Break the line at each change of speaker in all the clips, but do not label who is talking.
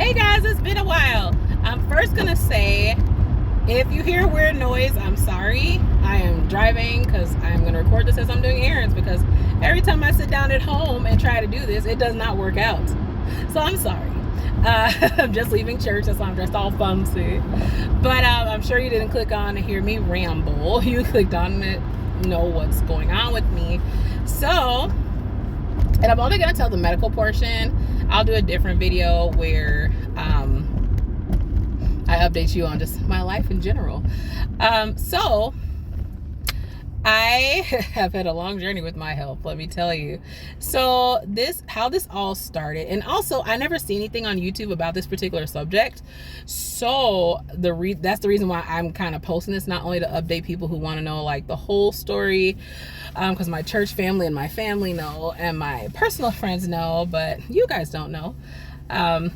Hey guys, it's been a while. I'm first gonna say, if you hear weird noise, I'm sorry. I am driving because I'm gonna record this as I'm doing errands, because every time I sit down at home and try to do this, it does not work out. So I'm sorry. I'm just leaving church, that's why I'm dressed all fancy. But I'm sure you didn't click on to hear me ramble. You clicked on to know what's going on with me. So, and I'm only gonna tell the medical portion. I'll do a different video where I update you on just my life in general. So I have had a long journey with my health, let me tell you. So how this all started, and also I never see anything on YouTube about this particular subject. So that's the reason why I'm kind of posting this, not only to update people who want to know like the whole story, because my church family and my family know, and my personal friends know, but you guys don't know. And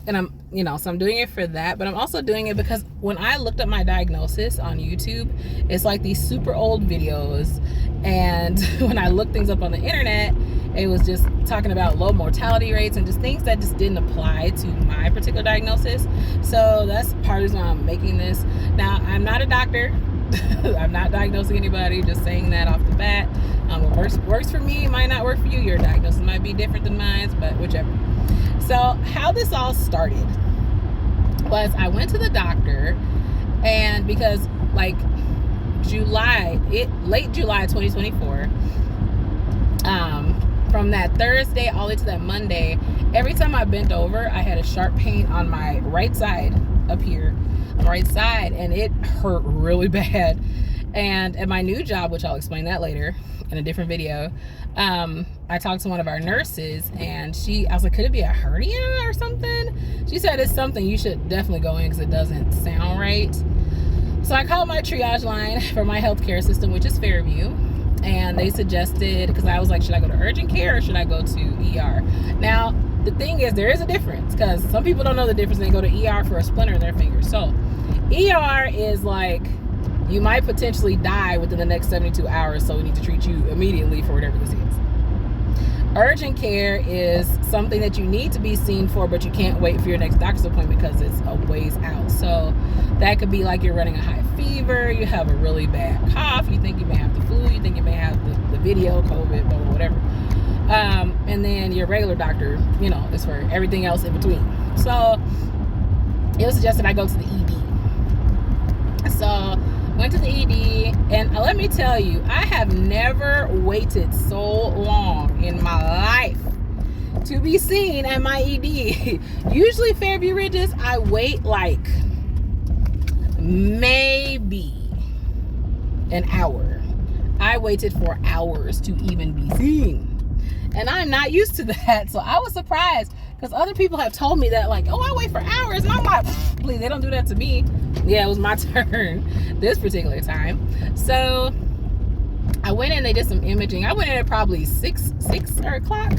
so I'm doing it for that, but I'm also doing it because when I looked up my diagnosis on YouTube, it's like these super old videos, and when I looked things up on the internet, it was just talking about low mortality rates and just things that just didn't apply to my particular diagnosis. So that's part of why I'm making this. Now, I'm not a doctor. I'm not diagnosing anybody, just saying that off the bat. What works for me might not work for you. Your diagnosis might be different than mine, but whichever. So how this all started was I went to the doctor, and because like late July 2024, from that Thursday all the way to that Monday, every time I bent over, I had a sharp pain on my right side up here, on the right side, and it hurt really bad. And at my new job, which I'll explain that later in a different video, I talked to one of our nurses, and I was like, could it be a hernia or something? She said it's something you should definitely go in because it doesn't sound right. So I called my triage line for my healthcare system, which is Fairview, and they suggested, because I was like, should I go to urgent care or should I go to ER? Now, the thing is, there is a difference, because some people don't know the difference. They go to ER for a splinter in their finger. So ER is like, you might potentially die within the next 72 hours, so we need to treat you immediately for whatever this is. Urgent care is something that you need to be seen for, but you can't wait for your next doctor's appointment because it's a ways out. So that could be like you're running a high fever, you have a really bad cough, you think you may have the flu, you think you may have the video, COVID, or whatever. And then your regular doctor, is for everything else in between. So it was suggested I go to the ED. So went to the ED, and let me tell you, I have never waited so long in my life to be seen at my ED. Usually Fairview Ridges, I wait like maybe an hour. I waited for hours to even be seen, and I'm not used to that. So I was surprised, because other people have told me that, like, oh, I wait for hours, and I'm like, please, they don't do that to me. Yeah, it was my turn this particular time. So I went in, they did some imaging. I went in at probably 6 o'clock.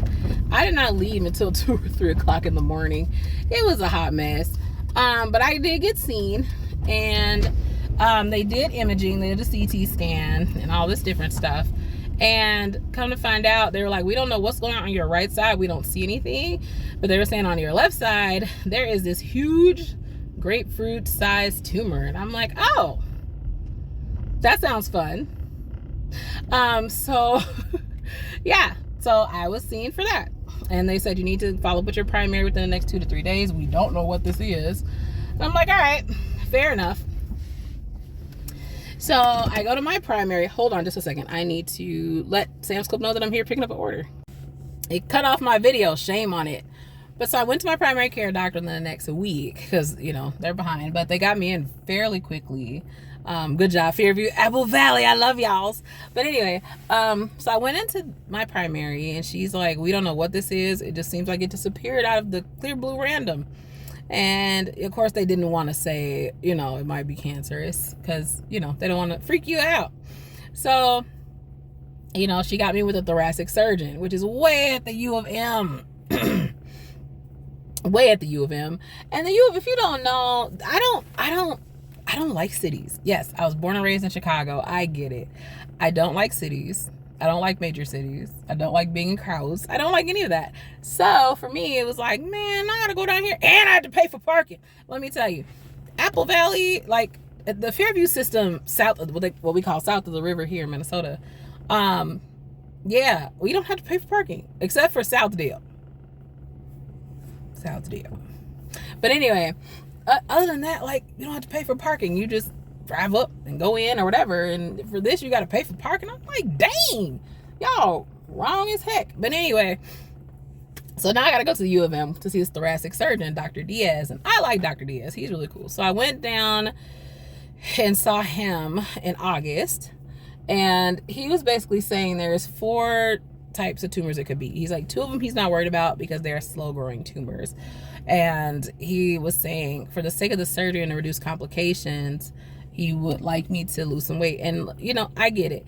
I did not leave until 2 or 3 o'clock in the morning. It was a hot mess. But I did get seen, and they did imaging. They did a CT scan and all this different stuff. And come to find out, they were like, we don't know what's going on your right side. We don't see anything. But they were saying on your left side, there is this huge grapefruit-sized tumor. And I'm like, oh, that sounds fun. So, yeah. So I was seen for that. And they said you need to follow up with your primary within the next 2 to 3 days. We don't know what this is. And I'm like, all right, fair enough. So I go to my primary. Hold on just a second. I need to let Sam's Club know that I'm here picking up an order. It cut off my video. Shame on it. But so I went to my primary care doctor in the next week because, they're behind. But they got me in fairly quickly. Good job, Fairview, Apple Valley. I love y'alls. But anyway, so I went into my primary, and she's like, we don't know what this is. It just seems like it disappeared out of the clear blue random. And of course they didn't want to say, it might be cancerous, because, they don't want to freak you out. So, she got me with a thoracic surgeon, which is way at the U of M. Way at the U of M. And the U of, if you don't know, I don't like cities. Yes, I was born and raised in Chicago. I get it. I don't like cities. I don't like major cities. I don't like being in crowds. I don't like any of that. So for me, it was like, man, I gotta go down here and I had to pay for parking. Let me tell you, Apple Valley, like the Fairview system south of what we call south of the river here in Minnesota. Yeah, we don't have to pay for parking except for Southdale. But anyway, other than that, like, you don't have to pay for parking. You just drive up and go in or whatever. And for this, you got to pay for parking. I'm like, dang, y'all wrong as heck. But anyway, so now I got to go to the U of M to see this thoracic surgeon, Dr. Diaz. And I like Dr. Diaz. He's really cool. So I went down and saw him in August. And he was basically saying there's 4 types of tumors it could be. He's like, 2 of them he's not worried about because they're slow growing tumors. And he was saying for the sake of the surgery and to reduce complications, he would like me to lose some weight. And, you know, I get it.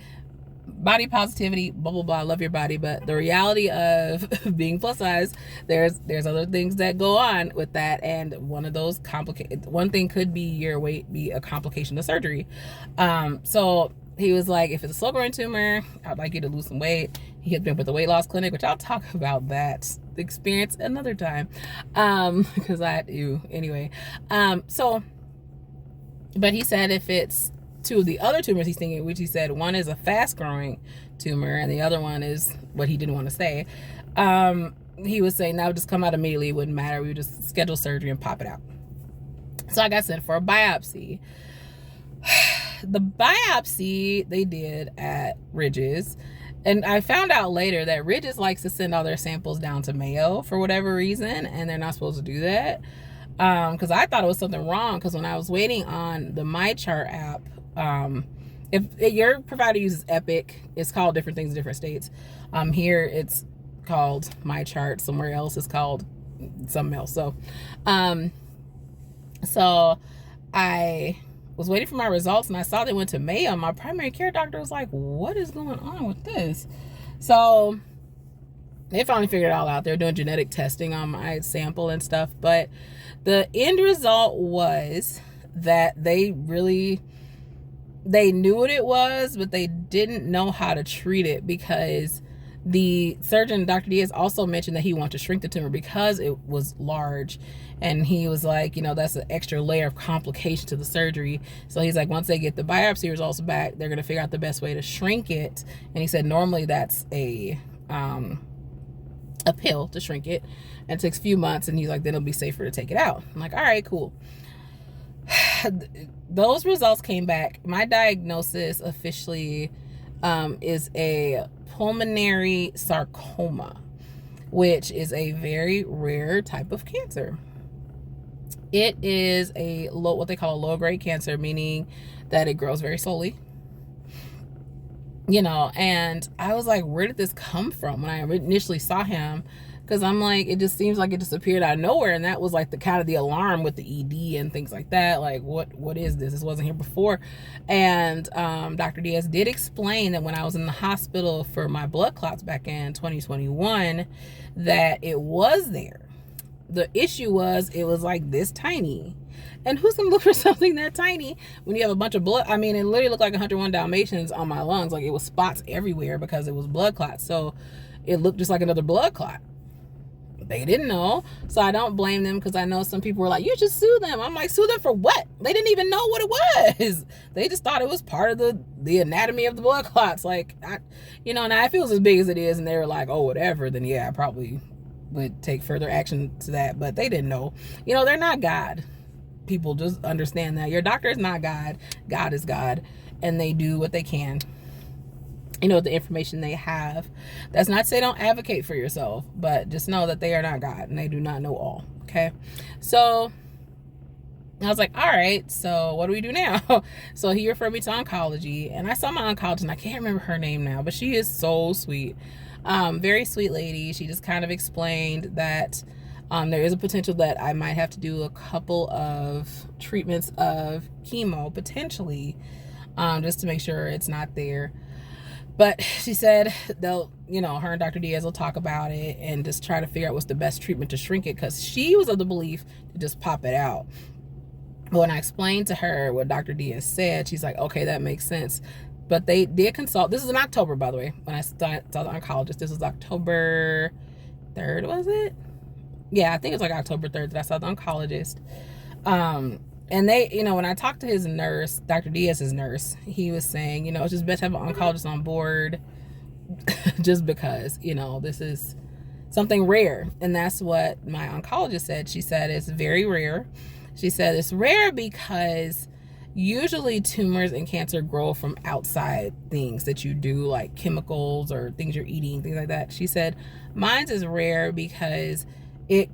Body positivity, blah, blah, blah, love your body. But the reality of being plus size, there's other things that go on with that. And one of those one thing could be your weight be a complication of surgery. So he was like, if it's a slow growing tumor, I'd like you to lose some weight. He hit me up with the weight loss clinic, which I'll talk about that experience another time. Because I do anyway. But he said if it's 2 of the other tumors he's thinking, which he said one is a fast growing tumor and the other one is what he didn't want to say. He was saying that would just come out immediately. It wouldn't matter. We would just schedule surgery and pop it out. So I got sent for a biopsy. The biopsy they did at Ridges, and I found out later that Ridges likes to send all their samples down to Mayo for whatever reason, and they're not supposed to do that. Because I thought it was something wrong, because when I was waiting on the MyChart app, if your provider uses Epic, it's called different things in different states. Here it's called MyChart, somewhere else it's called something else. So I was waiting for my results, and I saw they went to Mayo. My primary care doctor was like, what is going on with this? So they finally figured it all out. They're doing genetic testing on my sample and stuff. But the end result was that they knew what it was, but they didn't know how to treat it, because the surgeon, Dr. Diaz, also mentioned that he wanted to shrink the tumor because it was large. And he was like, you know, that's an extra layer of complication to the surgery. So he's like, once they get the biopsy results back, they're going to figure out the best way to shrink it. And he said normally that's a pill to shrink it, and it takes a few months, and he's like, then it'll be safer to take it out. I'm like, all right, cool. Those results came back. My diagnosis officially is a pulmonary sarcoma, which is a very rare type of cancer. It is what they call a low-grade cancer, meaning that it grows very slowly. You know, and I was like, where did this come from when I initially saw him? Because I'm like, it just seems like it just appeared out of nowhere. And that was like the kind of the alarm with the ED and things like that. Like, what is this? This wasn't here before. And Dr. Diaz did explain that when I was in the hospital for my blood clots back in 2021, that it was there. The issue was it was like this tiny. And who's going to look for something that tiny when you have a bunch of blood? I mean, it literally looked like 101 Dalmatians on my lungs. Like, it was spots everywhere because it was blood clots. So it looked just like another blood clot. They didn't know. So I don't blame them, because I know some people were like, you should sue them. I'm like, sue them for what? They didn't even know what it was. They just thought it was part of the anatomy of the blood clots. Like, now if it was as big as it is and they were like, oh, whatever, then yeah, I probably would take further action to that. But they didn't know. They're not God. People just understand that. Your doctor is not God. God is God. And they do what they can, with the information they have. That's not to say don't advocate for yourself, but just know that they are not God and they do not know all. Okay. So I was like, all right, so what do we do now? So he referred me to oncology, and I saw my oncologist, and I can't remember her name now, but she is so sweet. Very sweet lady. She just kind of explained that there is a potential that I might have to do a couple of treatments of chemo, potentially, just to make sure it's not there. But she said they'll, her and Dr. Diaz will talk about it and just try to figure out what's the best treatment to shrink it, because she was of the belief to just pop it out. But when I explained to her what Dr. Diaz said, she's like, okay, that makes sense. But they did consult. This is in October, by the way, when I saw the oncologist. This was October 3rd, was it? Yeah, I think it's like October 3rd that I saw the oncologist. And they, when I talked to his nurse, Dr. Diaz's nurse, he was saying, it's just best to have an oncologist on board just because, this is something rare. And that's what my oncologist said. She said it's very rare. She said it's rare because usually tumors and cancer grow from outside things that you do, like chemicals or things you're eating, things like that. She said mine's is rare because it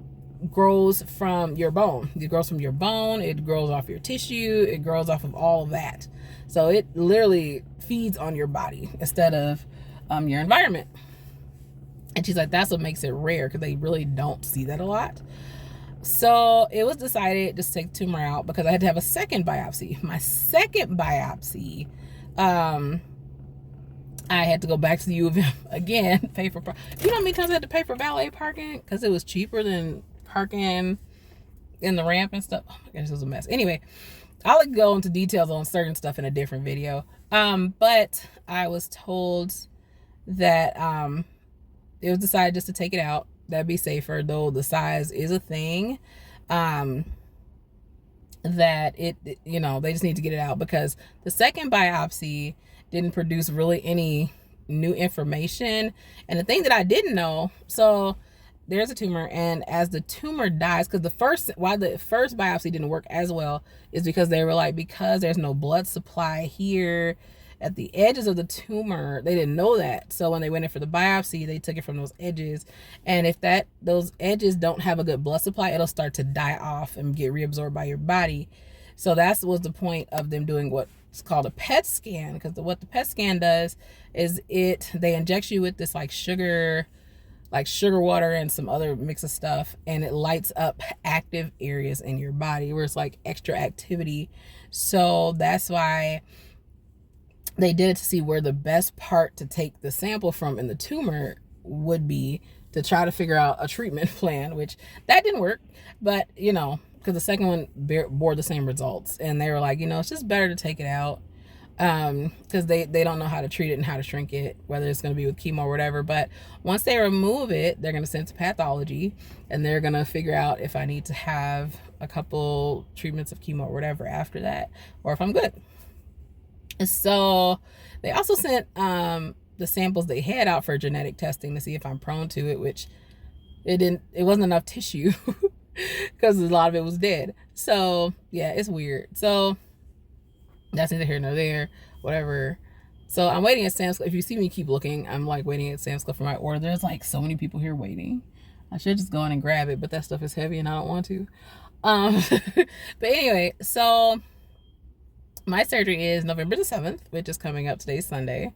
grows from your bone. It grows from your bone. It grows off your tissue. It grows off of all of that. So it literally feeds on your body instead of your environment. And she's like, that's what makes it rare, because they really don't see that a lot. So it was decided just to take the tumor out because I had to have a second biopsy. My second biopsy, I had to go back to the U of M again, pay for, you know how many times I had to pay for valet parking? Because it was cheaper than parking in the ramp and stuff. Oh my gosh, this was a mess. Anyway, I'll go into details on certain stuff in a different video. But I was told that it was decided just to take it out. That'd be safer, though the size is a thing. That they just need to get it out because the second biopsy didn't produce really any new information. And the thing that I didn't know, so there's a tumor, and as the tumor dies, because why the first biopsy didn't work as well is because they were like, because there's no blood supply here at the edges of the tumor, they didn't know that. So when they went in for the biopsy, they took it from those edges. And if those edges don't have a good blood supply, it'll start to die off and get reabsorbed by your body. So that was the point of them doing what's called a PET scan, because what the PET scan does is they inject you with this like sugar water and some other mix of stuff, and it lights up active areas in your body where it's like extra activity. So that's why they did it, to see where the best part to take the sample from in the tumor would be, to try to figure out a treatment plan, which that didn't work. But, because the second one bore the same results, and they were like, it's just better to take it out. Because they don't know how to treat it and how to shrink it, whether it's going to be with chemo or whatever. But once they remove it, they're going to send it to pathology, and they're going to figure out if I need to have a couple treatments of chemo or whatever after that, or if I'm good. So they also sent the samples they had out for genetic testing to see if I'm prone to it, which it wasn't enough tissue because a lot of it was dead. So yeah, it's weird. So that's neither here nor there, whatever. So I'm waiting at Sam's Club. If you see me keep looking, I'm like waiting at Sam's Club for my order. There's like so many people here waiting. I should just go in and grab it, but that stuff is heavy and I don't want to. But anyway, so my surgery is November the 7th, which is coming up. Today's Sunday.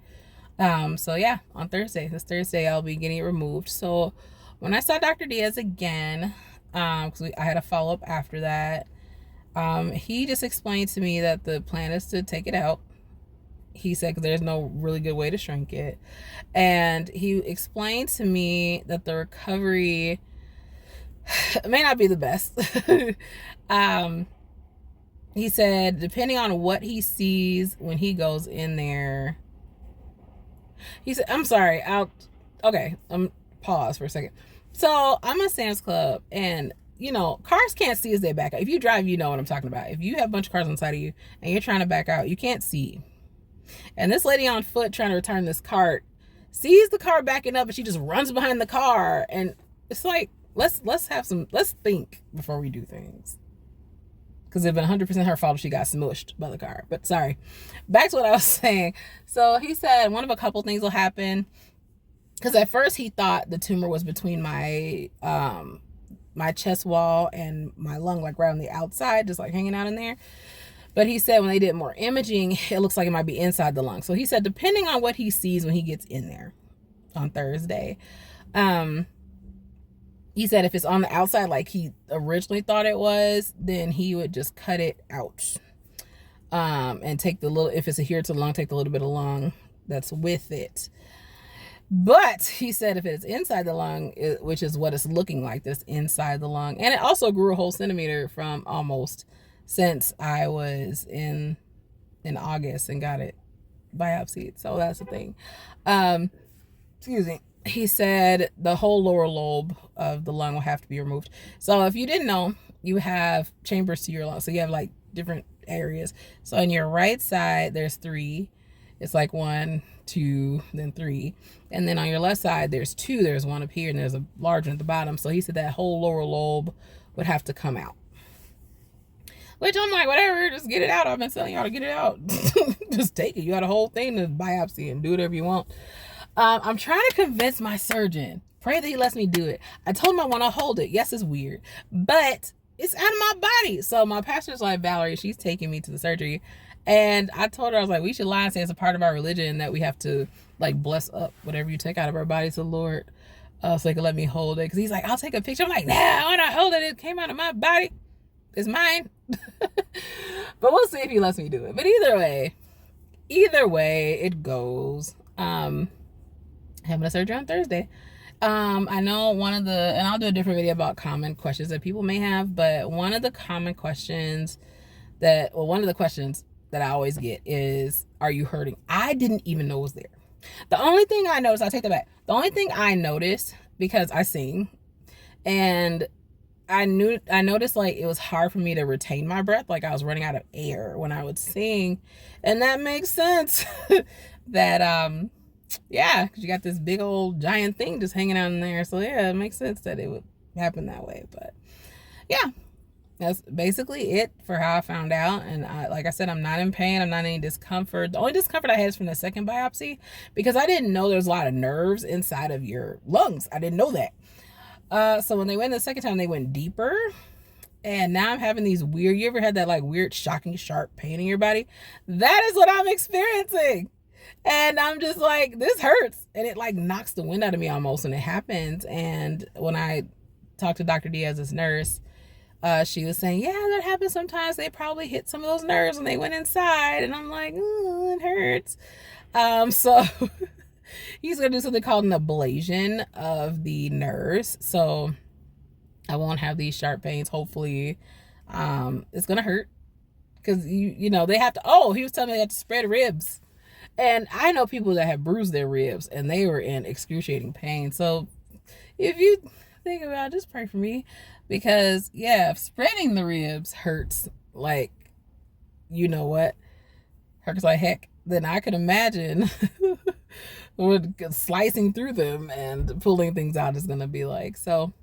So yeah, on this Thursday, I'll be getting it removed. So when I saw Dr. Diaz again, because I had a follow-up after that, he just explained to me that the plan is to take it out. He said, 'cause there's no really good way to shrink it. And he explained to me that the recovery may not be the best. He said, depending on what he sees when he goes in there, he said, I'm sorry, pause for a second. So I'm at Sam's Club, and cars can't see as they back out. If you drive, you know what I'm talking about. If you have a bunch of cars on the side of you and you're trying to back out, you can't see. And this lady on foot trying to return this cart sees the car backing up, and she just runs behind the car. And it's like, let's think before we do things. Because it'd been 100% her fault if she got smushed by the car. But sorry. Back to what I was saying. So he said one of a couple things will happen. Because at first he thought the tumor was between my my chest wall and my lung, like right on the outside, just like hanging out in there. But he said when they did more imaging, it looks like it might be inside the lung. So he said depending on what he sees when he gets in there on Thursday, he said if it's on the outside like he originally thought it was, then he would just cut it out. And take if it's adhered to the lung, take the little bit of lung that's with it. But he said if it's inside the lung, which is what it's looking like, this inside the lung, and it also grew a whole centimeter from almost since I was in August and got it biopsied. So that's the thing. Excuse me. He said the whole lower lobe of the lung will have to be removed. So if you didn't know, you have chambers to your lung. So you have like different areas. So on your right side, there's 3. It's like 1, 2, then 3. And then on your left side, there's 2. There's 1 up here and there's a large one at the bottom. So he said that whole lower lobe would have to come out. Which I'm like, whatever, just get it out. I've been telling y'all to get it out. Just take it. You got a whole thing to biopsy and do whatever you want. I'm trying to convince my surgeon. Pray that he lets me do it. I told him I want to hold it. Yes, it's weird, but it's out of my body. So my pastor's like, Valerie, she's taking me to the surgery. And I told her, I was like, we should lie and say it's a part of our religion that we have to like bless up whatever you take out of our body to the Lord. So he could let me hold it. Cause he's like, I'll take a picture. I'm like, nah, I want to hold it. It came out of my body. It's mine. But we'll see if he lets me do it. But either way it goes. Having a surgery on Thursday. I know one of the, and I'll do a different video about common questions that people may have, but one of the common questions one of the questions that I always get is, are you hurting? I didn't even know it was there. The only thing I noticed, I'll take that back. The only thing I noticed, because I sing, and I noticed like it was hard for me to retain my breath. Like I was running out of air when I would sing. And that makes sense that, yeah, because you got this big old giant thing just hanging out in there. So yeah, it makes sense that it would happen that way. But yeah, that's basically it for how I found out. And like I said, I'm not in pain. I'm not in any discomfort. The only discomfort I had is from the second biopsy, because I didn't know there's a lot of nerves inside of your lungs. I didn't know that. So when they went the second time, they went deeper. And now I'm having these weird, you ever had that like weird, shocking, sharp pain in your body? That is what I'm experiencing. And I'm just like, this hurts. And it like knocks the wind out of me almost when it happens. And when I talked to Dr. Diaz's nurse, she was saying, yeah, that happens sometimes. They probably hit some of those nerves when they went inside. And I'm like, oh, it hurts. So he's going to do something called an ablation of the nerves. So I won't have these sharp pains. Hopefully, it's going to hurt. Because, you know, they have to, he was telling me they have to spread ribs. And I know people that have bruised their ribs and they were in excruciating pain. So if you think about it, just pray for me. Because, yeah, if spreading the ribs hurts like, you know what, hurts like heck, then I could imagine what slicing through them and pulling things out is going to be like. So,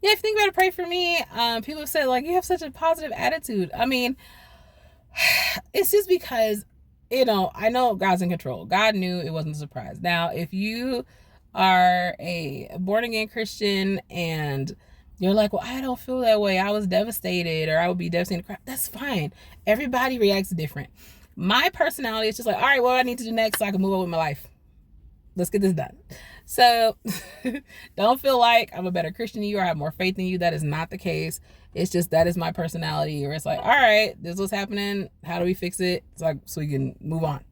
yeah, if you think about it, pray for me. People have said, like, you have such a positive attitude. I mean, it's just because, you know, I know God's in control. God knew, it wasn't a surprise. Now, if you are a born-again Christian and you're like, well, I don't feel that way, I was devastated, or I would be devastated, that's fine. Everybody reacts different. My personality is just like, all right, what do I need to do next so I can move on with my life? Let's get this done. So don't feel like I'm a better Christian than you or I have more faith than you. That is not the case. It's just that is my personality, where it's like, all right, this is what's happening. How do we fix it? It's like, so we can move on.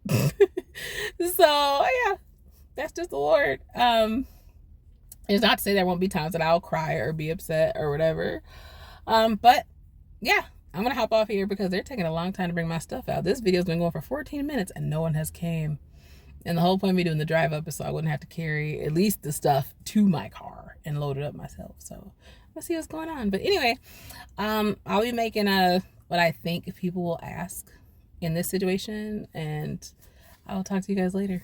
So yeah, that's just the Lord. It's not to say there won't be times that I'll cry or be upset or whatever. But yeah, I'm gonna hop off here because they're taking a long time to bring my stuff out. This video's been going for 14 minutes and no one has came. And the whole point of me doing the drive up is so I wouldn't have to carry at least the stuff to my car and load it up myself. So let's see what's going on. But anyway, I'll be making what I think people will ask in this situation, and I'll talk to you guys later.